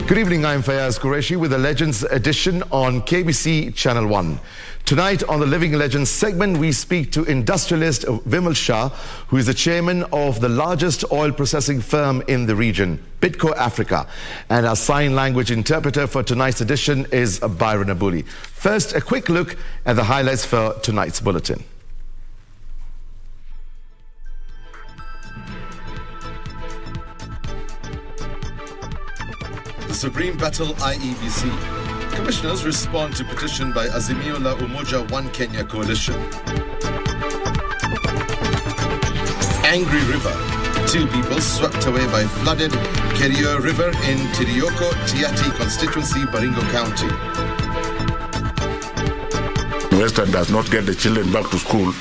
Good evening, I'm Fayaz Qureshi with the Legends edition on KBC Channel 1. Tonight on the Living Legends segment, we speak to industrialist Vimal Shah, who is the chairman of the largest oil processing firm in the region, Bidco Africa. And our sign language interpreter for tonight's edition is Byron Abuli. First, a quick look at the highlights for tonight's bulletin. Supreme Battle IEBC. Commissioners respond to petition by Azimio la Umoja One Kenya Coalition. Angry River. 2 people swept away by flooded Kerio River in Tirioko, Tiati constituency, Baringo County. Western does not get the children back to school.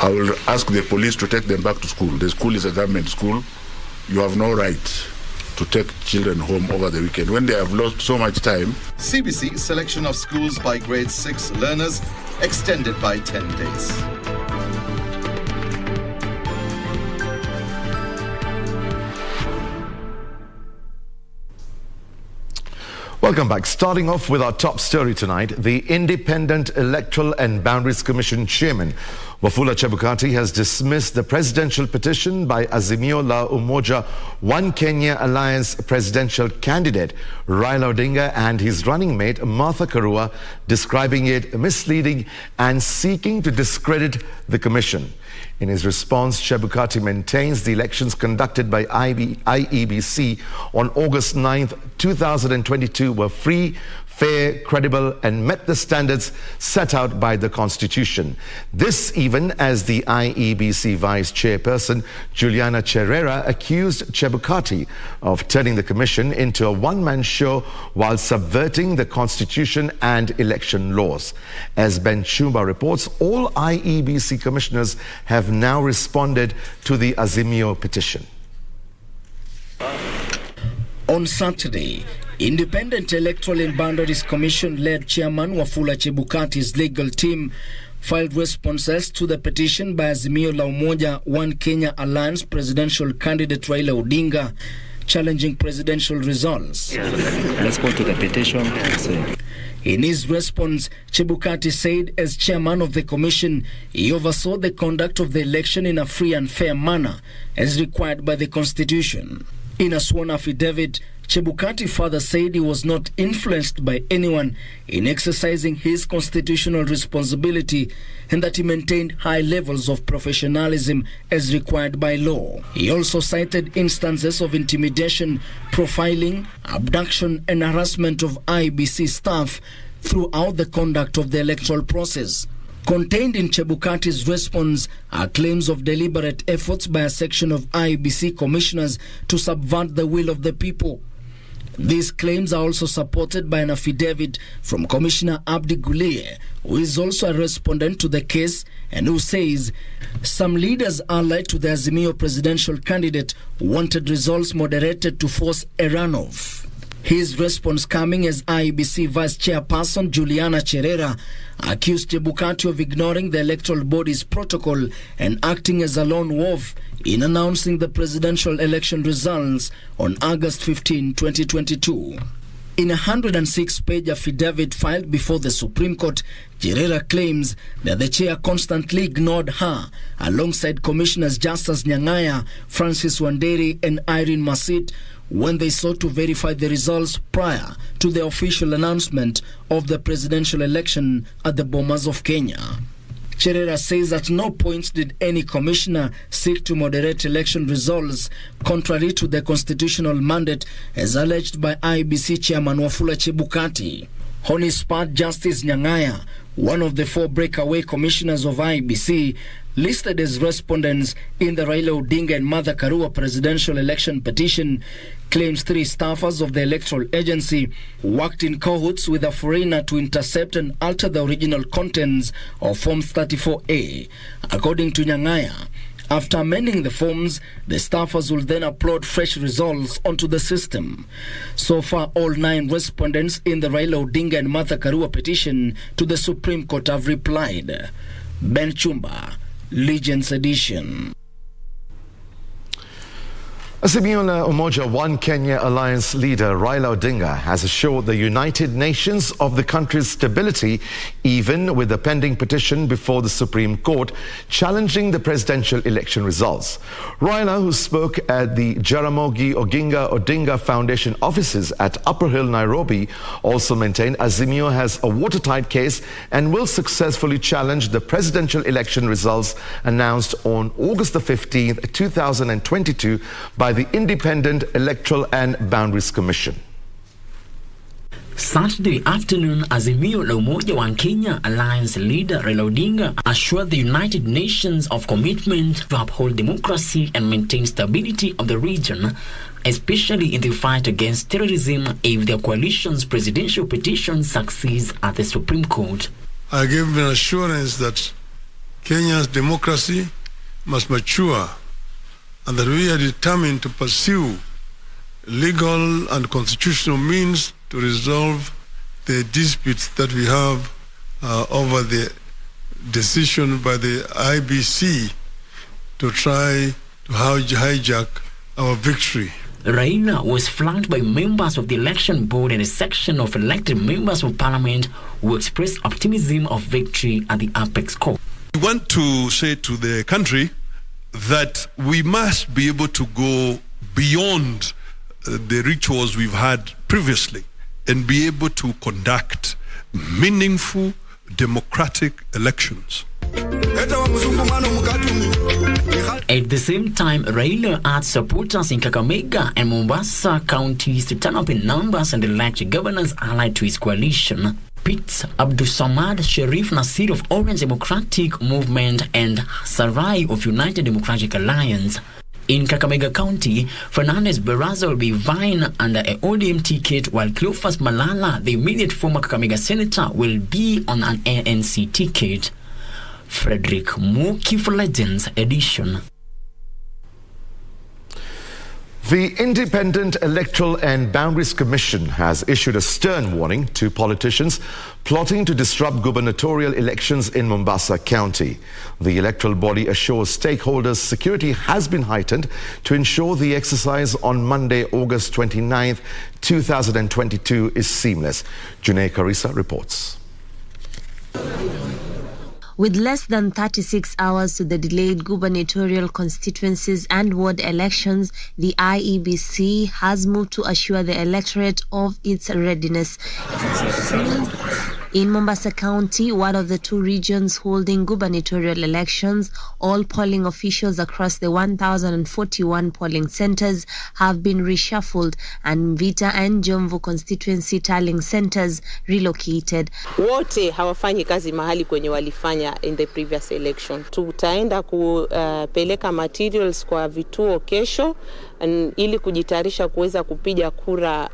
I will ask the police to take them back to school. The school is a government school. You have no right to take children home over the weekend when they have lost so much time. CBC selection of schools by grade 6 learners extended by 10 days. Welcome back. Starting off with our top story tonight, the Independent Electoral and Boundaries Commission Chairman Wafula Chebukati has dismissed the presidential petition by Azimio la Umoja One Kenya Alliance presidential candidate Raila Odinga and his running mate Martha Karua, describing it misleading and seeking to discredit the commission. In his response, Chebukati maintains the elections conducted by IEBC on August 9, 2022 were free, fair, credible and met the standards set out by the Constitution. This even as the IEBC Vice Chairperson Juliana Cherera accused Chebukati of turning the commission into a one-man show while subverting the Constitution and election laws. As Ben Chumba reports, all IEBC commissioners have now responded to the Azimio petition. On Saturday, Independent Electoral and Boundaries Commission-led Chairman Wafula Chebukati's legal team filed responses to the petition by Azimio la Umoja One Kenya Alliance presidential candidate Raila Odinga, challenging presidential results. Let's go to the petition. In his response, Chebukati said as chairman of the commission, he oversaw the conduct of the election in a free and fair manner as required by the Constitution. In a sworn affidavit, Chebukati further said he was not influenced by anyone in exercising his constitutional responsibility and that he maintained high levels of professionalism as required by law. He also cited instances of intimidation, profiling, abduction and harassment of IEBC staff throughout the conduct of the electoral process. Contained in Chebukati's response are claims of deliberate efforts by a section of IEBC commissioners to subvert the will of the people. These claims are also supported by an affidavit from Commissioner Abdi Gulie, who is also a respondent to the case and who says some leaders allied to the Azimio presidential candidate wanted results moderated to force a runoff. His response coming as IEBC Vice Chairperson Juliana Cherera accused Chebukati of ignoring the electoral body's protocol and acting as a lone wolf in announcing the presidential election results on August 15, 2022. In a 106-page affidavit filed before the Supreme Court, Cherera claims that the chair constantly ignored her alongside Commissioners Justus Nyang'aya, Francis Wanderi and Irene Masit when they sought to verify the results prior to the official announcement of the presidential election at the Bomas of Kenya. Cherera says at no point did any commissioner seek to moderate election results contrary to the constitutional mandate as alleged by IEBC Chairman Wafula Chebukati. On his part, Justice Nyang'aya, one of the 4 breakaway commissioners of IEBC, listed as respondents in the Raila Odinga and Martha Karua presidential election petition, claims 3 staffers of the electoral agency worked in cahoots with a foreigner to intercept and alter the original contents of Forms 34A. According to Nyang'aya, after amending the forms, the staffers will then upload fresh results onto the system. So far, all 9 respondents in the Raila Odinga and Martha Karua petition to the Supreme Court have replied. Ben Chumba, Legends Edition. Azimio la Umoja One Kenya Alliance leader Raila Odinga has assured the United Nations of the country's stability, even with the pending petition before the Supreme Court challenging the presidential election results. Raila, who spoke at the Jaramogi Oginga Odinga Foundation offices at Upper Hill, Nairobi, also maintained Azimio has a watertight case and will successfully challenge the presidential election results announced on August the 15th, 2022 by the Independent Electoral and Boundaries Commission. Saturday afternoon, Azimio la Umoja One Kenya Alliance leader Raila Odinga assured the United Nations of commitment to uphold democracy and maintain stability of the region, especially in the fight against terrorism if the coalition's presidential petition succeeds at the Supreme Court. I gave an assurance that Kenya's democracy must mature and that we are determined to pursue legal and constitutional means to resolve the disputes that we have over the decision by the IBC to try to hijack our victory. Raila was flanked by members of the election board and a section of elected members of parliament who expressed optimism of victory at the apex court. We want to say to the country that we must be able to go beyond the rituals we've had previously and be able to conduct meaningful democratic elections. At the same time, Raila urged supporters in Kakamega and Mombasa counties to turn up in numbers and elect governors allied to his coalition. Pete Abdusamad Sharif Nasir of Orange Democratic Movement and Sarai of United Democratic Alliance. In Kakamega County, Fernandez Baraza will be vying under a ODM ticket, while Cleophas Malala, the immediate former Kakamega senator, will be on an ANC ticket. Frederick Muki for Legends edition. The Independent Electoral and Boundaries Commission has issued a stern warning to politicians plotting to disrupt gubernatorial elections in Mombasa County. The electoral body assures stakeholders security has been heightened to ensure the exercise on Monday, August 29th, 2022 is seamless. Junaid Karisa reports. With less than 36 hours to the delayed gubernatorial constituencies and ward elections, the IEBC has moved to assure the electorate of its readiness. In Mombasa County, one of the two regions holding gubernatorial elections, all polling officials across the 1,041 polling centers have been reshuffled and Mvita and Jomvu constituency tallying centers relocated. Wote hawafanyi kazi mahali kwenye walifanya in the previous election. Tutaenda kupeleka materials kwa vituo kesho ili kujitayarisha kuweza kupiga kura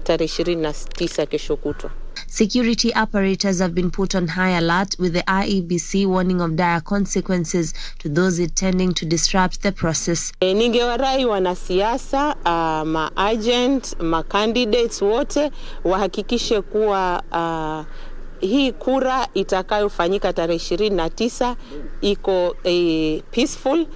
tarehe 29 kesho kutwa. Security apparatus have been put on high alert, with the IEBC warning of dire consequences to those intending to disrupt the process. Ningewarai wanasiasa, ma-agent, ma-candidates wote wahakikishe kuwa hii kura itakayofanyika tarehe 29 iko peaceful,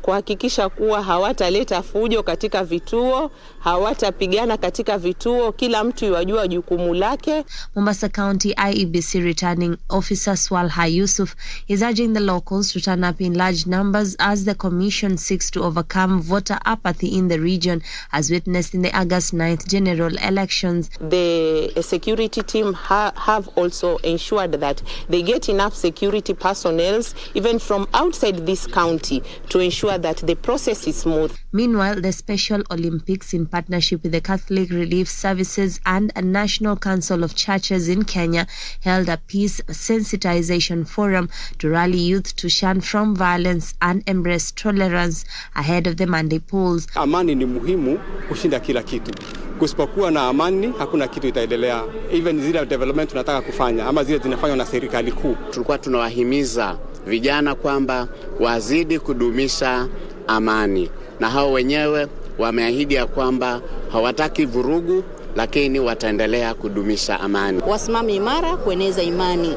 kuhakikisha kuwa hawataleta fujo katika vituo, hawatapigana katika vituo, kila mtu yajua jukumu lake. Mombasa County IEBC returning officer Swalha Yusuf is urging the locals to turn up in large numbers as the commission seeks to overcome voter apathy in the region, as witnessed in the August 9th general elections. The security team have also ensured that they get enough security personnel even from outside this county to ensure that the process is smooth. Meanwhile, the Special Olympics, in partnership with the Catholic Relief Services and a National Council of Churches in Kenya, held a peace sensitization forum to rally youth to shun from violence and embrace tolerance ahead of the Monday polls. Amani ni muhimu kushinda kila kitu. Kusipokuwa na amani, hakuna kitu itaendelea. Even zile development tunataka kufanya ama zile zinafanywa na serikali kuu. Tulikuwa tunawahimiza vijana kwamba wazidi kudumisha amani, na hao wenyewe wameahidi ya kwamba hawataki vurugu, lakini wataendelea kudumisha amani. Wasimame imara kueneza imani,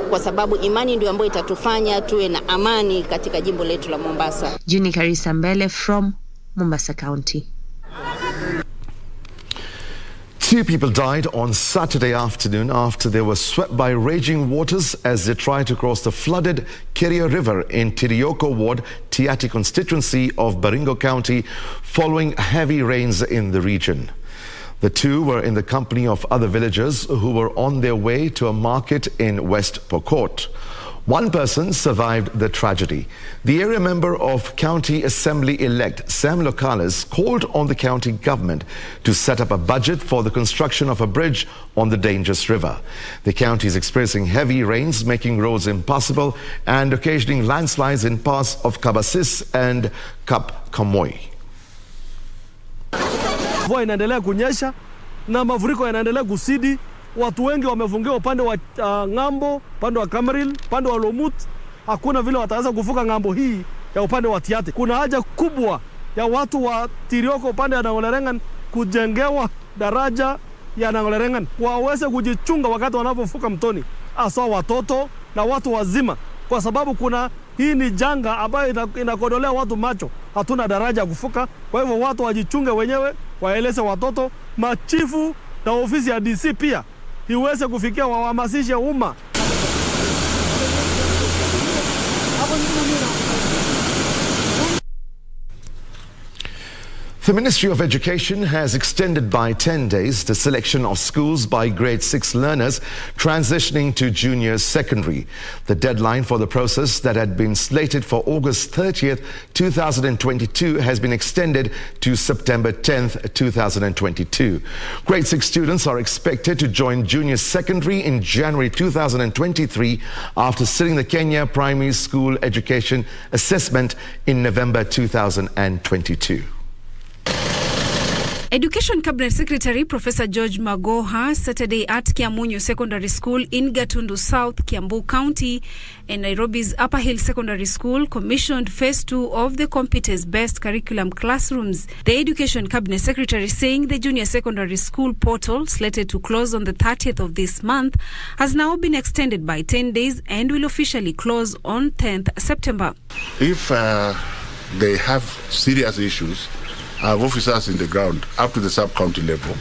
kwa sababu imani ndio ambayo itatufanya tuwe na amani katika jimbo letu la Mombasa. Junaid Karisa Mbele from Mombasa County. 2 people died on Saturday afternoon after they were swept by raging waters as they tried to cross the flooded Kerio River in Tirioko Ward, Tiati constituency of Baringo County, following heavy rains in the region. The 2 were in the company of other villagers who were on their way to a market in West Pokot. 1 person survived the tragedy. The area member of County Assembly-elect Sam Locales called on the county government to set up a budget for the construction of a bridge on the dangerous river. The county is experiencing heavy rains, making roads impassable and occasioning landslides in parts of Kabasis and Kap Kamoi. Mvua inaendelea kunyesha na mafuriko yanaendelea kusidi. Watu wengi wamefungiwa upande wa ngambo, upande wa Kameril, upande wa Lomut. Hakuna vile wataweza kuvuka ngambo hii ya upande wa Tiati. Kuna haja kubwa ya watu wa Tirioko upande ya Nangolerengan kujengewa daraja ya Nangolerengan waweze kujichunga wakati wanapovuka mtoni, hasa watoto na watu wazima, kwa sababu hii ni janga ambayo inakodolea watu macho. Hatuna daraja kuvuka, kwa hivyo watu wajichunge wenyewe, waeleze watoto, machifu na ofisi ya DC pia iweze kufikia wahamasishe umma. The Ministry of Education has extended by 10 days the selection of schools by grade 6 learners transitioning to junior secondary. The deadline for the process that had been slated for August 30th, 2022 has been extended to September 10th, 2022. Grade 6 students are expected to join junior secondary in January 2023 after sitting the Kenya Primary School Education Assessment in November 2022. Education Cabinet Secretary Professor George Magoha Saturday at Kiamunyu Secondary School in Gatundu South, Kiambu County, and Nairobi's Upper Hill Secondary School commissioned Phase 2 of the Competence-Based Curriculum classrooms. The Education Cabinet Secretary saying the junior secondary school portal, slated to close on the 30th of this month, has now been extended by 10 days and will officially close on 10th September. If they have serious issues, I have officers in the ground up to the sub-county level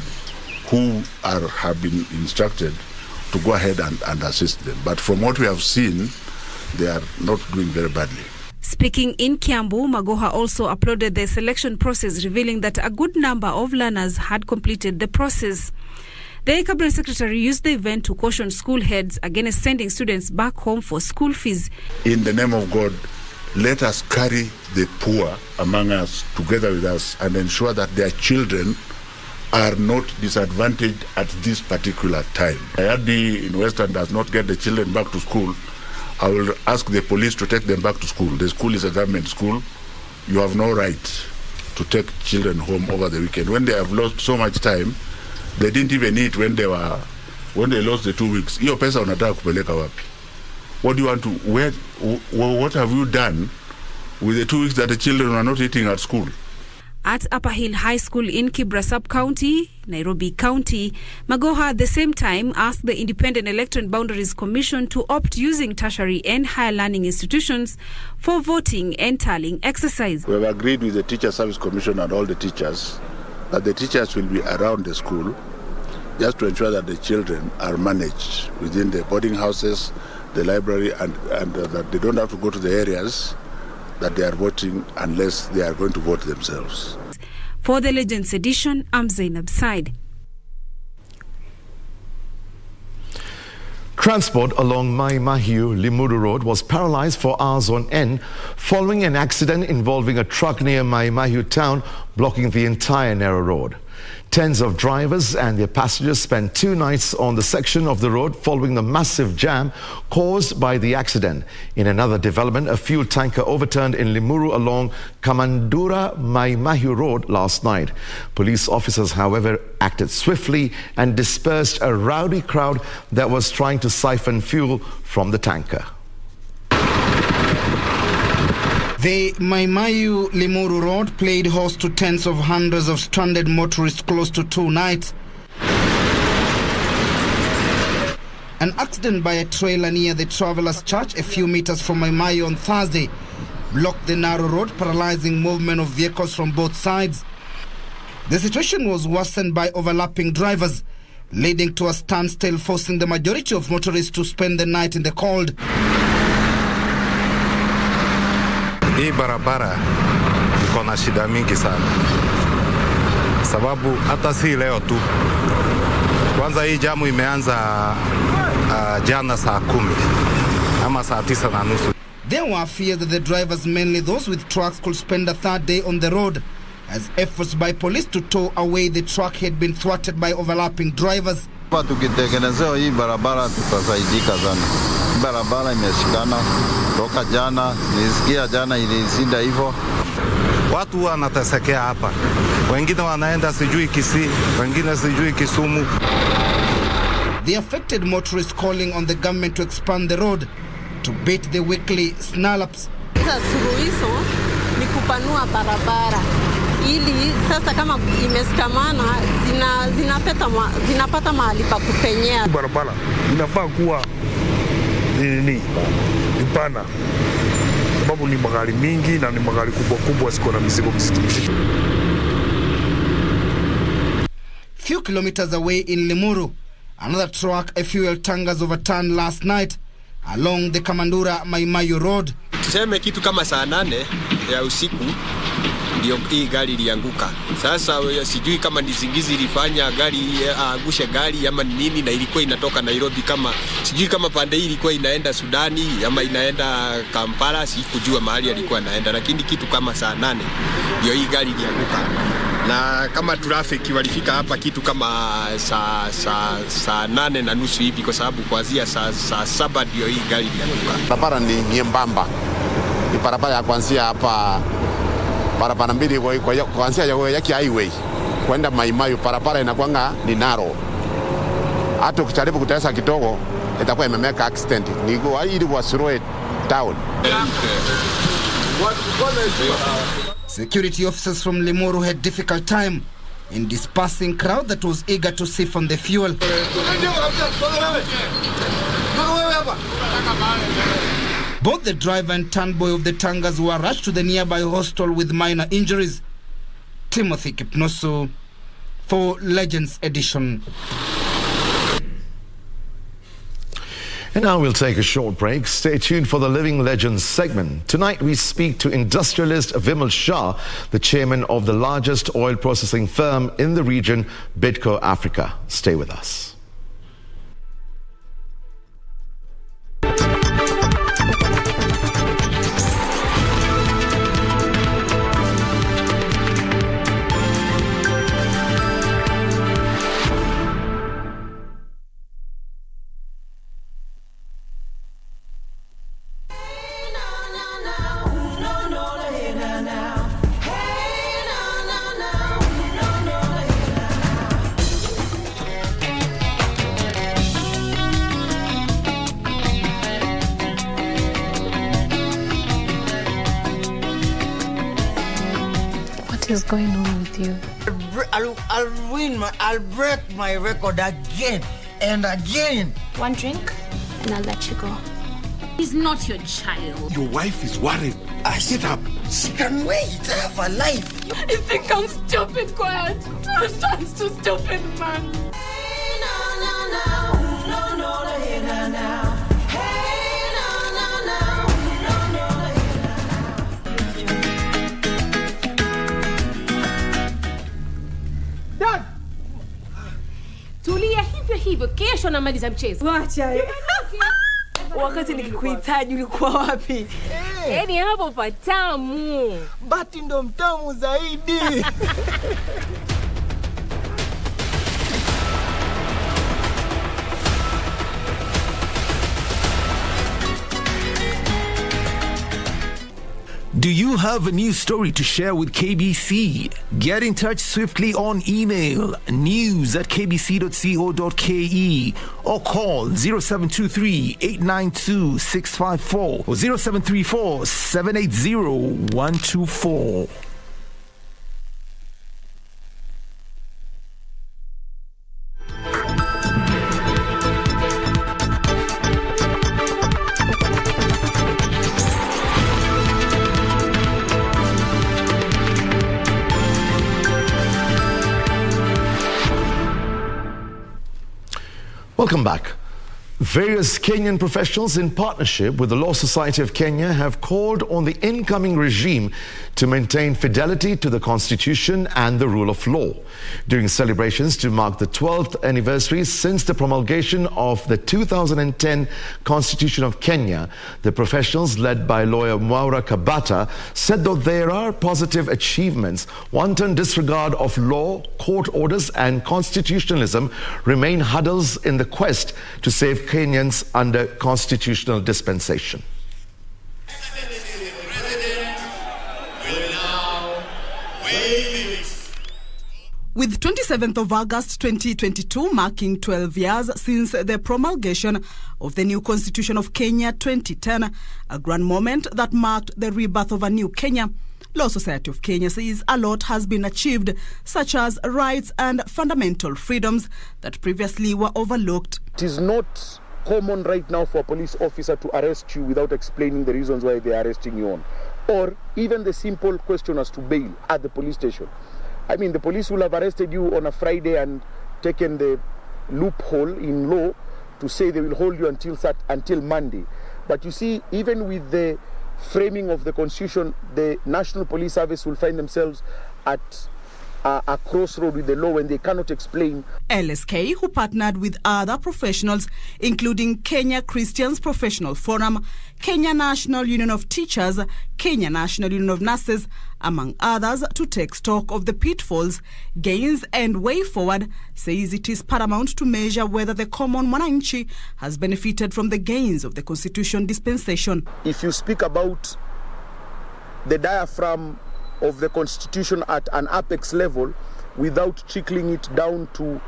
who have been instructed to go ahead and assist them. But from what we have seen, they are not doing very badly. Speaking in Kiambu, Magoha also applauded the selection process, revealing that a good number of learners had completed the process. The Cabinet Secretary used the event to caution school heads against sending students back home for school fees. In the name of God, let us carry the poor among us together with us and ensure that their children are not disadvantaged at this particular time. IRD in Western does not get the children back to school. I will ask the police to take them back to school. The school is a government school. You have no right to take children home over the weekend. When they have lost so much time, they didn't even eat when they lost the 2 weeks. Hiyo pesa unataka kupeleka wapi? What do you want to, what have you done with the 2 weeks that the children are not eating at school? At Upper Hill High School in Kibra Sub-County, Nairobi County, Magoha at the same time asked the Independent Electorate Boundaries Commission to opt using tertiary and higher learning institutions for voting and tallying exercise. We have agreed with the Teacher Service Commission and all the teachers that the teachers will be around the school just to ensure that the children are managed within the boarding houses, the library, and that they don't have to go to the areas that they are voting unless they are going to vote themselves. For the Legends edition, I'm Zainab Said. Transport along Mai Mahiu Limuru Road was paralyzed for hours on end following an accident involving a truck near Mai Mahiu town, blocking the entire narrow road. Tens of drivers and their passengers spent 2 nights on the section of the road following the massive jam caused by the accident. In another development, a fuel tanker overturned in Limuru along Kamandura Mai Mahiu Road last night. Police officers, however, acted swiftly and dispersed a rowdy crowd that was trying to siphon fuel from the tanker. The Mai Mahiu Limuru Road played host to tens of hundreds of stranded motorists close to 2 nights. An accident by a trailer near the Travelers Church a few meters from Mai Mahiu on Thursday blocked the narrow road, paralyzing movement of vehicles from both sides. The situation was worsened by overlapping drivers, leading to a standstill, forcing the majority of motorists to spend the night in the cold. Hii barabara iko na shida mingi sana, sababu hata si leo tu. Kwanza hii jamu imeanza jana saa 10 ama saa 9:30. There were fears that the drivers, mainly those with trucks, could spend a third day on the road, as efforts by police to tow away the truck had been thwarted by overlapping drivers. Tukitengenezewa hii barabara tutasaidika sana. Barabara imeshikana toka jana, nisikia jana ilizinda hivyo. Watu wanatesekea hapa, wengine wanaenda sijui Kisii, wengine sijui Kisumu. The affected motorists calling on the government to expand the road to beat the weekly snarl-ups. Suluhisho ni kupanua barabara ili sasa kama imesikamana zinapata mahali pa kupenyea. Barabara inafaa kuwa ni pana, sababu ni magari mingi na ni magari kubwa siko na mizigo mizito. Few kilometers away in Limuru, another truck, a fuel tankers, overturned last night along the Kamandura Maimayu Road. Tuseme kitu kama saa 8 ya usiku ndio hii gari ilianguka. Sasa sijui kama ni zingizi ilifanya gari angushe gari ama nini, na ilikuwa inatoka Nairobi, kama sijui kama pande hii ilikuwa inaenda Sudani ama inaenda Kampala, sikujua mahali alikuwa anaenda, lakini kitu kama saa 8 ndio hii gari ilianguka. Na kama traffic walifika hapa kitu kama saa 8:30 hivi, kwa sababu kuanzia saa 7 ndio hii gari ilianguka. Barabara ni nyembamba. Ni barabara ya kuanzia hapa, barabara mbili kuanzia ya highway kwenda Maimayu, barabara inakuanga ni narrow. Hata ukijaribu kutesa kidogo itakuwa imemeka accident. Ni ili slow it down. Security officers from Limuru had difficult time in dispersing crowd that was eager to siphon the fuel. Both the driver and turnboy of the tankers were rushed to the nearby hostel with minor injuries. Timothy Kipnoso for Legends Edition. And now we'll take a short break. Stay tuned for the Living Legends segment. Tonight we speak to industrialist Vimal Shah, the chairman of the largest oil processing firm in the region, Bidco Africa. Stay with us. What is going on with you? I'll break my record again and again. One drink, and I'll let you go. He's not your child. Your wife is worried. Get up. She can wait. I have a life. You think I'm stupid, quiet? Sounds too stupid, man. Dad! Tulia hivyo hivyo, kesho namaliza mchezo. Wacha. Wakati nikikuhitaji ulikuwa wapi? Yaani hapo patamu. Bati ndo mtamu zaidi. Do you have a news story to share with KBC? Get in touch swiftly on email news@kbc.co.ke or call 0723-892-654 or 0734-780-124. Welcome back. Various Kenyan professionals in partnership with the Law Society of Kenya have called on the incoming regime to maintain fidelity to the Constitution and the rule of law. During celebrations to mark the 12th anniversary since the promulgation of the 2010 Constitution of Kenya, the professionals led by lawyer Mwaura Kabata said that there are positive achievements, wanton disregard of law, court orders and constitutionalism remain hurdles in the quest to save Kenyans under constitutional dispensation. With 27th of August 2022 marking 12 years since the promulgation of the new Constitution of Kenya 2010, a grand moment that marked the rebirth of a new Kenya, Law Society of Kenya says a lot has been achieved, such as rights and fundamental freedoms that previously were overlooked. It is not common right now for a police officer to arrest you without explaining the reasons why they are arresting you on, or even the simple question as to bail at the police station. I mean, the police will have arrested you on a Friday and taken the loophole in law to say they will hold you until Monday. But you see, even with the framing of the Constitution, the National Police Service will find themselves at a crossroad with the law when they cannot explain. LSK, who partnered with other professionals, including Kenya Christians Professional Forum, Kenya National Union of Teachers, Kenya National Union of Nurses, among others, to take stock of the pitfalls, gains and way forward, says it is paramount to measure whether the common mwananchi has benefited from the gains of the Constitution dispensation. If you speak about the diaphragm of the Constitution at an apex level without trickling it down to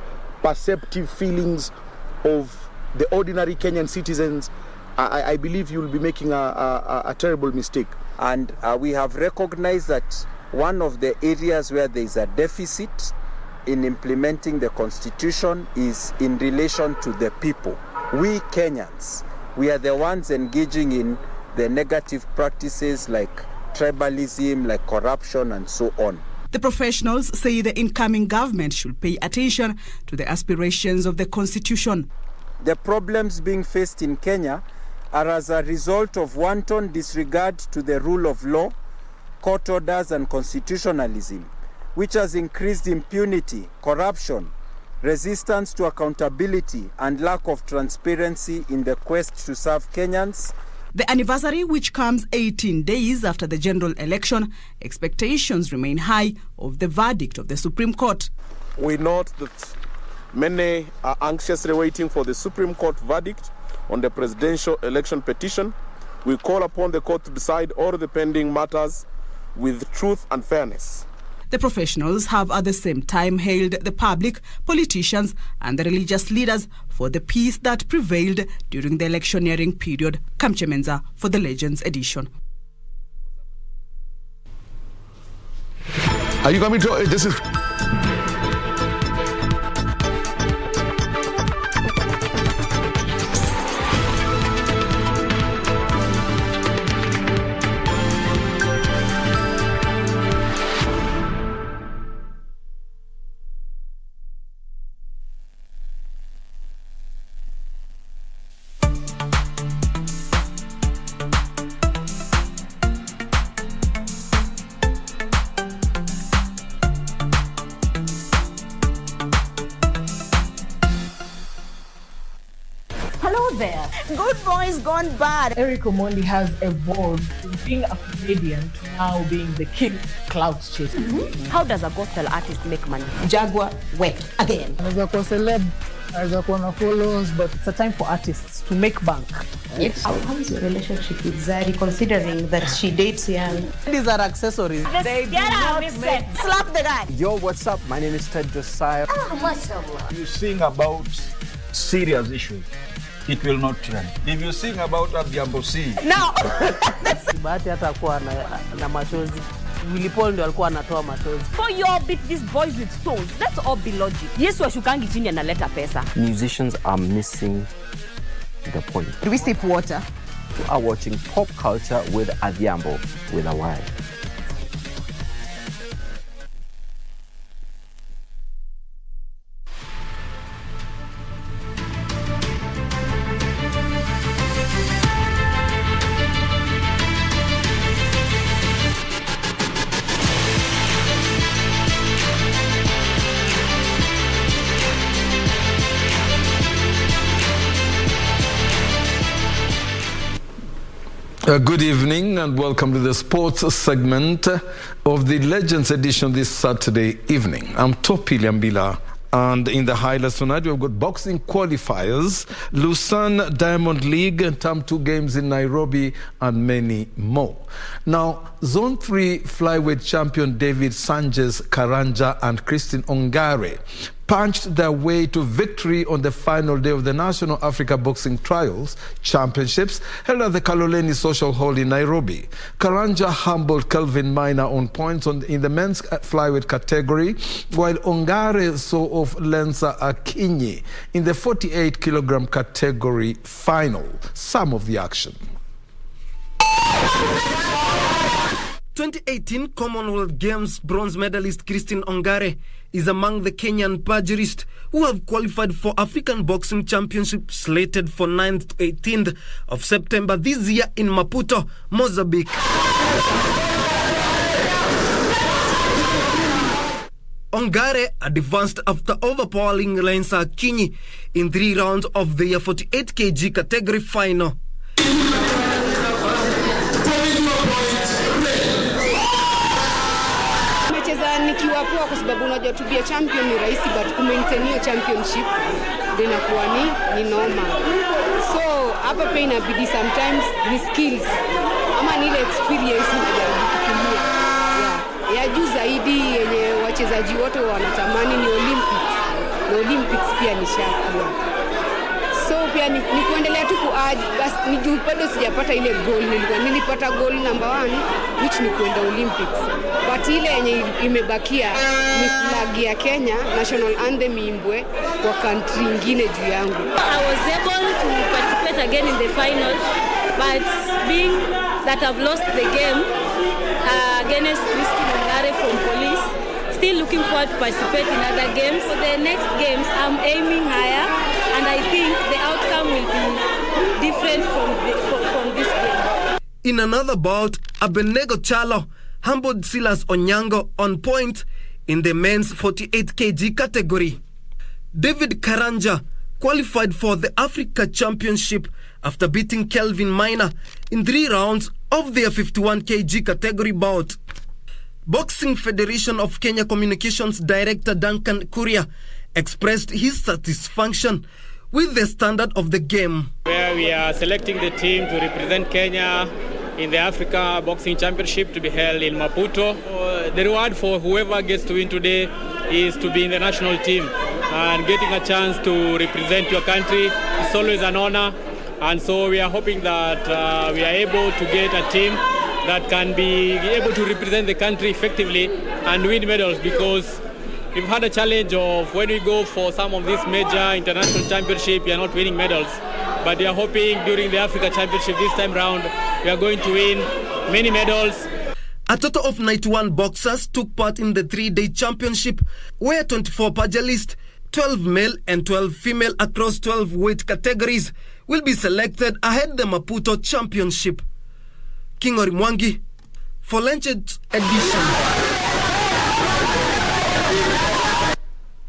perceptive feelings of the ordinary Kenyan citizens, I believe you'll be making a terrible mistake. And we have recognized that one of the areas where there is a deficit in implementing the Constitution is in relation to the people. We Kenyans, we are the ones engaging in the negative practices like tribalism, like corruption and so on. The professionals say the incoming government should pay attention to the aspirations of the Constitution. The problems being faced in Kenya are as a result of wanton disregard to the rule of law, court orders and constitutionalism, which has increased impunity, corruption, resistance to accountability and lack of transparency in the quest to serve Kenyans. The anniversary, which comes 18 days after the general election, expectations remain high of the verdict of the Supreme Court. We note that many are anxiously waiting for the Supreme Court verdict on the presidential election petition. We call upon the court to decide all the pending matters with truth and fairness. The professionals have at the same time hailed the public, politicians and the religious leaders for the peace that prevailed during the electioneering period. Kamche Menza for the Legends edition. Are you coming to... This is... There. Good boys gone bad. Eric Omondi has evolved from being a comedian to now being the king clout chaser. How does a gospel artist make money? Jaguar wept again. As a celeb, as a followers, but it's a time for artists to make bank. Right? How is your relationship with Zari, considering that she dates young? These are accessories. They do not make. Slap the guy. Yo, what's up? My name is Ted Josiah. Oh, mashallah. You sing about serious issues, it will not trend. If you sing about Abiambosi. No. Bahati hata kuwa na machozi. Willy Paul ndo alikuwa anatoa machozi. For your beat these boys with stones. Let's all be logic. Yesu ashukangi chini analeta pesa. Musicians are missing the point. Do we sip water? You are watching Pop Culture with Adhiambo with a Y. Good evening and welcome to the sports segment of the Legends edition this Saturday evening. I'm Topi Liambila, and in the highlights tonight we've got boxing qualifiers, Lausanne Diamond League, Term 2 games in Nairobi, and many more. Now, Zone 3 flyweight champion David Sanchez Karanja and Christine Ongare punched their way to victory on the final day of the National Africa Boxing Trials Championships held at the Kaloleni Social Hall in Nairobi. Karanja humbled Kelvin Minor on points in the men's flyweight category, while Ongare saw off Lensa Akinyi in the 48-kilogram category final. Some of the action. 2018 Commonwealth Games bronze medalist Christine Ongare is among the Kenyan pugilists who have qualified for African Boxing Championship slated for 9th to 18th of September this year in Maputo, Mozambique. Ongare advanced after overpowering Lensa Akinyi in 3 rounds of the 48 kg category final. Nikiwa poa kwa sababu unajua to be a champion ni rahisi, but kumaintain hiyo championship ndio inakuwa ni noma. So hapa pia inabidi sometimes ni skills ama ni ile experience unajaribu kutumia ya juu zaidi yenye wachezaji wote wanatamani ni Olympics. Na Olympics pia ni shakuwa. So pia ni kuendelea tu basi ni juu bado sijapata ile goal. Nilipata goal number 1 which ni kwenda Olympics. But ile yenye imebakia ni flag ya Kenya, national anthem imbwe kwa country nyingine juu yangu. I was able to participate again in the final, but being that I've lost the game against Christine Ongare from police, still looking forward to participate in other games. For the next games, I'm aiming higher, and I think the outcome will be different from this game. In another bout, Abenego Chalo humbled Silas Onyango on point in the men's 48 kg category. David Karanja qualified for the Africa Championship after beating Kelvin Minor in 3 rounds of their 51 kg category bout. Boxing Federation of Kenya Communications Director Duncan Kuria expressed his satisfaction with the standard of the game. Where we are selecting the team to represent Kenya in the Africa Boxing Championship to be held in Maputo. The reward for whoever gets to win today is to be in the national team, and getting a chance to represent your country is always an honor. And so we are hoping that we are able to get a team that can be able to represent the country effectively and win medals, because we've had a challenge of when we go for some of these major international championships, we are not winning medals. But we are hoping during the Africa Championship this time round, we are going to win many medals. A total of 91 boxers took part in the 3-day championship, where 24 pugilists, 12 male and 12 female across 12 weight categories will be selected ahead the Maputo Championship. King Orimwangi for Legends edition.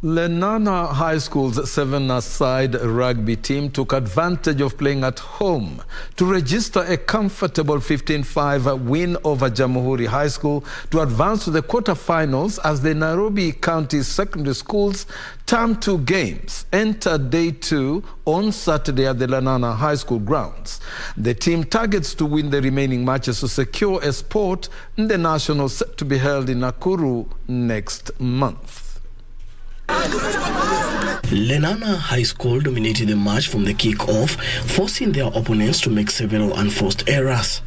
Lenana High School's 7-a-side rugby team took advantage of playing at home to register a comfortable 15-5 win over Jamhuri High School to advance to the quarterfinals as the Nairobi County Secondary Schools Term 2 games entered Day 2 on Saturday at the Lenana High School grounds. The team targets to win the remaining matches to secure a spot in the nationals set to be held in Nakuru next month. Lenana High School dominated the match from the kick-off, forcing their opponents to make several unforced errors.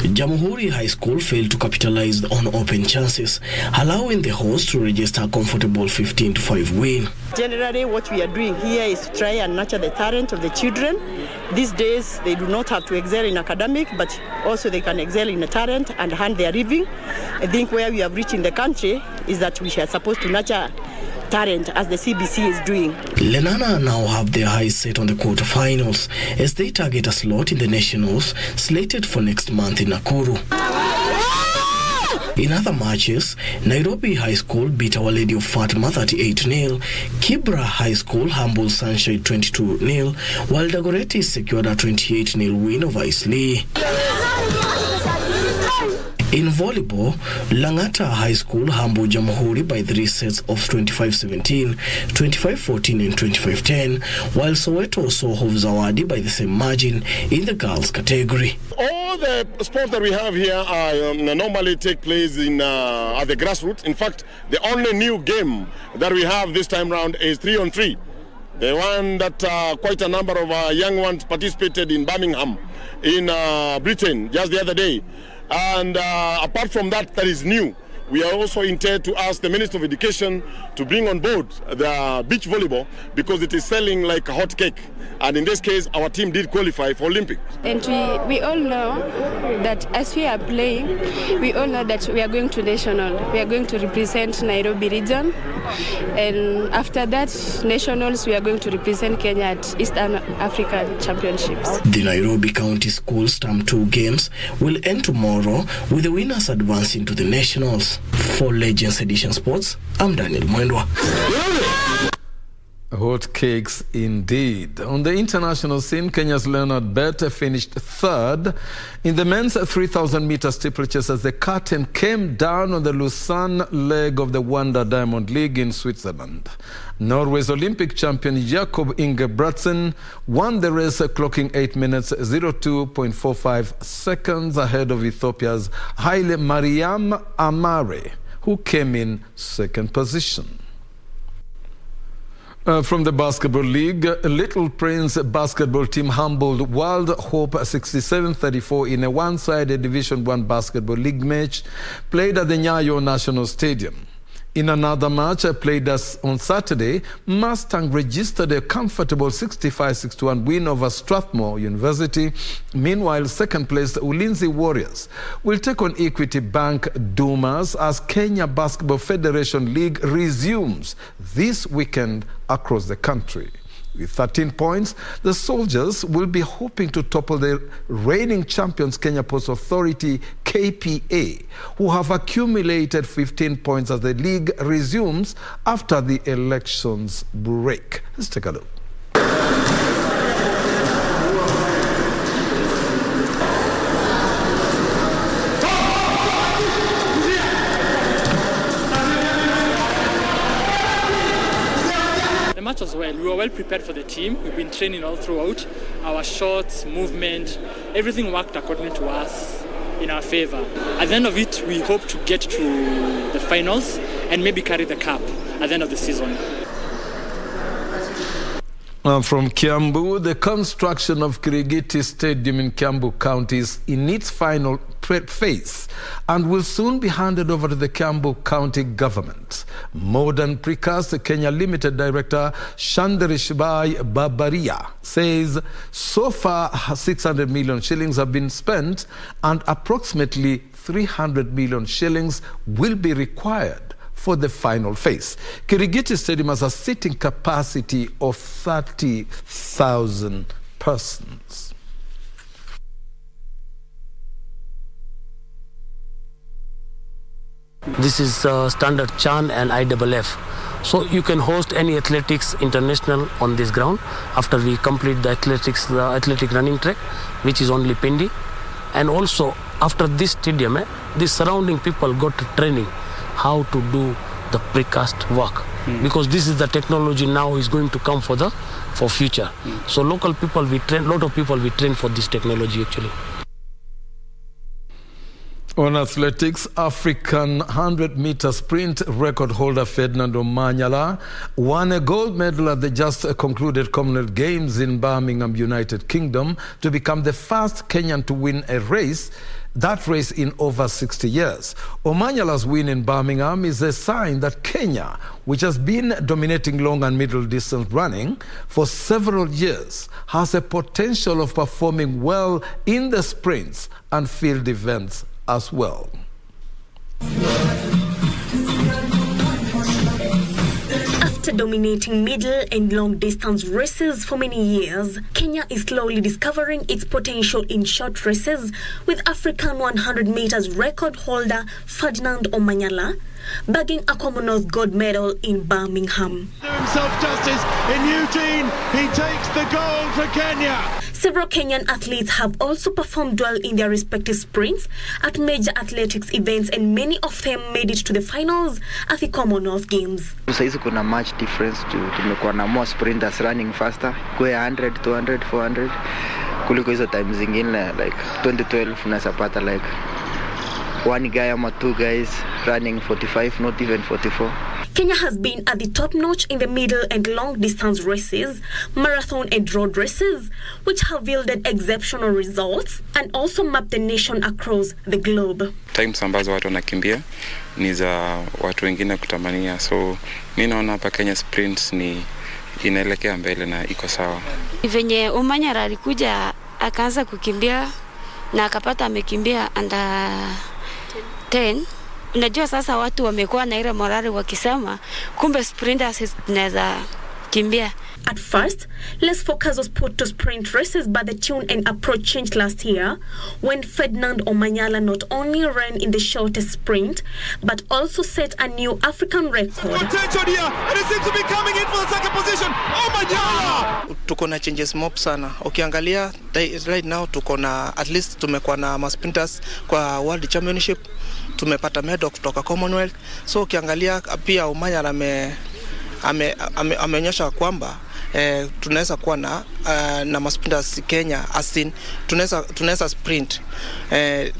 Jamhuri High School failed to capitalize on open chances, allowing the hosts to register a comfortable 15-5 win. Generally, what we are doing here is to try and nurture the talent of the children. These days, they do not have to excel in academic, but also they can excel in the talent and earn their living. I think where we have reached in the country is that we are supposed to nurture talent as the CBC is doing. Lenana now have their eyes set on the quarterfinals as they target a slot in the nationals slated for next month in Nakuru. In other matches, Nairobi High School beat Our Lady of Fatima 38-0, Kibra High School humbled Sunshine 22-0, while Dagoretti secured a 28-0 win over Islay. In volleyball, Langata High School humbled Jamhuri by 3 sets of 25-17, 25-14 and 25-10, while Soweto saw Hov Zawadi by the same margin in the girls category. All the sports that we have here normally take place at the grassroots. In fact, the only new game that we have this time round is 3-on-3. The one that quite a number of young ones participated in Birmingham in Britain just the other day. And apart from that, that is new. We are also intend to ask the Minister of Education to bring on board the beach volleyball because it is selling like a hot cake. And in this case, our team did qualify for Olympics. And we all know that as we are playing, we all know that we are going to national. We are going to represent Nairobi region. And after that, nationals, we are going to represent Kenya at Eastern African Championships. The Nairobi County Schools Term 2 games will end tomorrow with the winners advancing to the nationals. For Legends Edition Sports, I'm Daniel Mwendwa. Hot cakes indeed. On the international scene, Kenya's Leonard Bett finished third in the men's 3,000-meter steeplechase as the curtain came down on the Lausanne leg of the Wanda Diamond League in Switzerland. Norway's Olympic champion Jakob Ingebrigtsen won the race, clocking 8 minutes 02.45 seconds ahead of Ethiopia's Haile Mariam Amare, who came in second position. From the Basketball League, Little Prince basketball team humbled Wild Hope 67-34 in a one-sided Division 1 Basketball League match played at the Nyayo National Stadium. In another match played on Saturday, Mustang registered a comfortable 65-61 win over Strathmore University. Meanwhile, second-placed Ulinzi Warriors will take on Equity Bank Dumas as Kenya Basketball Federation League resumes this weekend across the country. With 13 points, the Soldiers will be hoping to topple the reigning champions Kenya Ports Authority, KPA, who have accumulated 15 points as the league resumes after the elections break. Let's take a look. The match was well. We were well prepared for the team. We've been training all throughout. Our shots, movement, everything worked according to us in our favor. At the end of it, we hope to get to the finals and maybe carry the cup at the end of the season. From Kiambu, the construction of Kirigiti Stadium in Kiambu County is in its final phase and will soon be handed over to the Kiambu County government. Modern Precast Kenya Limited Director Shandarishbai Babaria says so far 600 million shillings have been spent and approximately 300 million shillings will be required for the final phase. Kirigiti Stadium has a seating capacity of 30,000 persons. This is standard CHAN and IFF. So you can host any athletics international on this ground after we complete the athletic running track, which is only pending. And also after this stadium, the surrounding people got training how to do the precast work, because this is the technology now is going to come for future. So local people we train, lot of people we train for this technology actually. On athletics, African 100-meter sprint record holder Ferdinando Manyala won a gold medal at the just concluded Commonwealth Games in Birmingham, United Kingdom, to become the first Kenyan to win a race in over 60 years. Omanyala's win in Birmingham is a sign that Kenya, which has been dominating long and middle distance running for several years, has a potential of performing well in the sprints and field events as well. After After dominating middle and long distance races for many years, Kenya is slowly discovering its potential in short races, with African 100 meters record holder Ferdinand Omanyala bagging a Commonwealth gold medal in Birmingham. Do himself justice in Eugene, he takes the gold for Kenya. Several Kenyan athletes have also performed well in their respective sprints at major athletics events, and many of them made it to the finals at the Commonwealth Games. Saizi kuna much difference tumekuwa na more sprinters running faster kwa 100, 200, 400 kuliko hizo time zingine like 2012 unasapata like one guy or two guys running 45, not even 44. Kenya has been at the top notch in the middle and long distance races, marathon and road races, which have yielded exceptional results and also mapped the nation across the globe. Times ambazo watu wanakimbia ni za watu wengine kutamania, so mimi naona hapa Kenya sprints ni inaelekea mbele na iko sawa. Venye Omanyala alikuja akaanza kukimbia na akapata amekimbia under 10. Unajua sasa watu wamekuwa na ile morale wakisema kumbe sprinters zinaweza kimbia. At first, less focus was put to sprint races, but the tune and approach changed last year when Ferdinand Omanyala not only ran in the shortest sprint, but also set a new African record. Attention here, and it seems to be coming in for the second position. Omanyala! Tuko na changes mob sana. Ukiangalia right now tuko na at least tumekuwa na ma sprinters kwa World Championship, tumepata medal kutoka Commonwealth. So ukiangalia pia Omanyala ameonyesha kwamba tunaweza kuwa na masprinters Kenya, asin tunaweza sprint.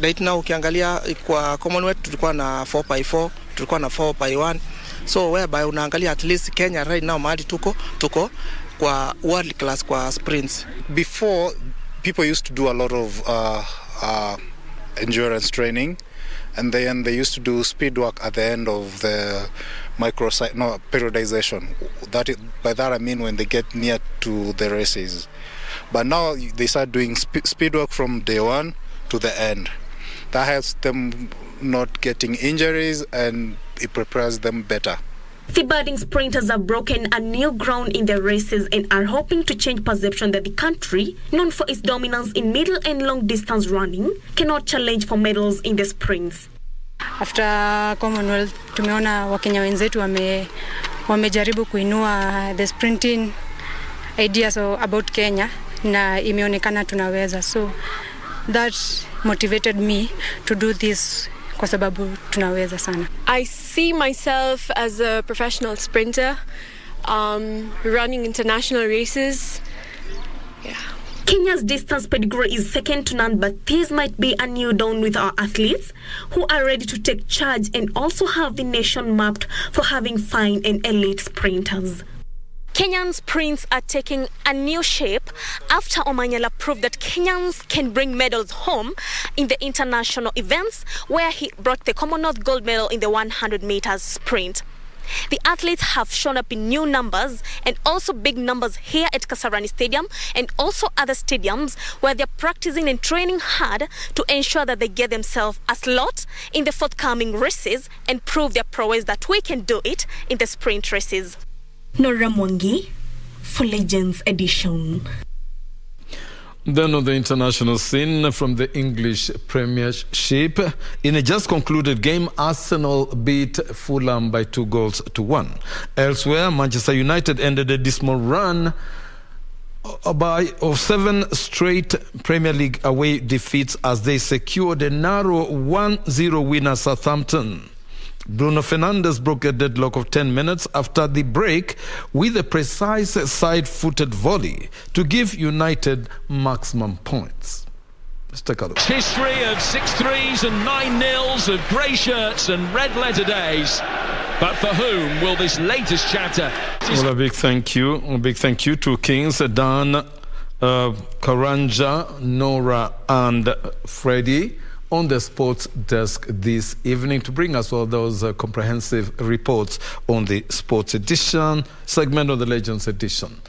Right now ukiangalia kwa Commonwealth tulikuwa na 4x4, tulikuwa na 4x1. So whereby unaangalia at least Kenya right now mahali tuko kwa world class kwa sprints. Before, people used to do a lot of endurance training, and then they used to do speed work at the end of the periodization. By that I mean when they get near to the races. But now they start doing speed work from day one to the end. That helps them not getting injuries and it prepares them better. The budding sprinters have broken a new ground in the races and are hoping to change perception that the country, known for its dominance in middle and long distance running, cannot challenge for medals in the sprints. After Commonwealth, tumeona Wakenya wenzetu wamejaribu kuinua the sprinting ideas about Kenya na imeonekana tunaweza. So that motivated me to do this kwa sababu tunaweza sana. I see myself as a professional sprinter, running international races. Yeah. Kenya's distance pedigree is second to none, but this might be a new dawn with our athletes who are ready to take charge and also have the nation mapped for having fine and elite sprinters. Kenyan sprints are taking a new shape after Omanyala proved that Kenyans can bring medals home in the international events, where he brought the Commonwealth gold medal in the 100 meters sprint. The athletes have shown up in new numbers and also big numbers here at Kasarani Stadium and also other stadiums where they're practicing and training hard to ensure that they get themselves a slot in the forthcoming races and prove their prowess that we can do it in the sprint races. Nora Mwangi for Legends Edition. Then on the international scene, from the English Premiership, in a just concluded game, Arsenal beat Fulham by 2-1. Elsewhere, Manchester United ended a dismal run of 7 straight Premier League away defeats as they secured a narrow 1-0 win at Southampton. Bruno Fernandes broke a deadlock of 10 minutes after the break with a precise side-footed volley to give United maximum points. Let's take a look. History of 6-3s and 9-0s, of grey shirts and red letter days. But for whom will this latest chapter? Well, a big thank you to Kings, Dan, Karanja, Nora and Freddie on the sports desk this evening to bring us all those comprehensive reports on the sports edition segment of the Legends edition.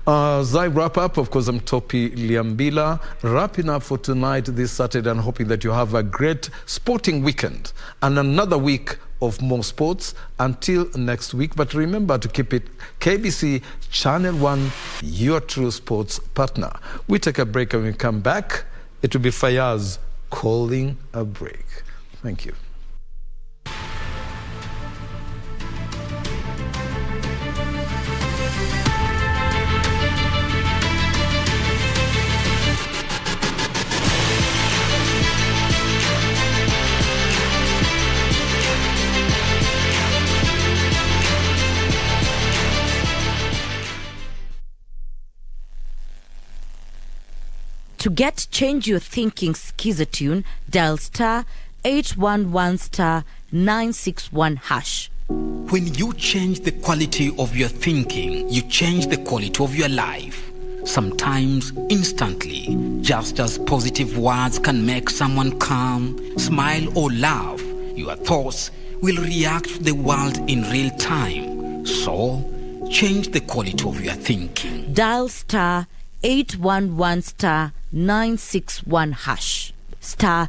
As I wrap up, of course, I'm Topi Liambila, wrapping up for tonight, this Saturday, and hoping that you have a great sporting weekend and another week of more sports until next week. But remember to keep it KBC Channel 1, your true sports partner. We take a break, and when we come back, it will be Fayaz calling a break. Thank you. To get Change Your Thinking Skiza tune, dial star 811 star 961 hash. When you change the quality of your thinking, you change the quality of your life. Sometimes instantly, just as positive words can make someone calm, smile or laugh, your thoughts will react to the world in real time. So, change the quality of your thinking. Dial star 811 star 961 hash. Star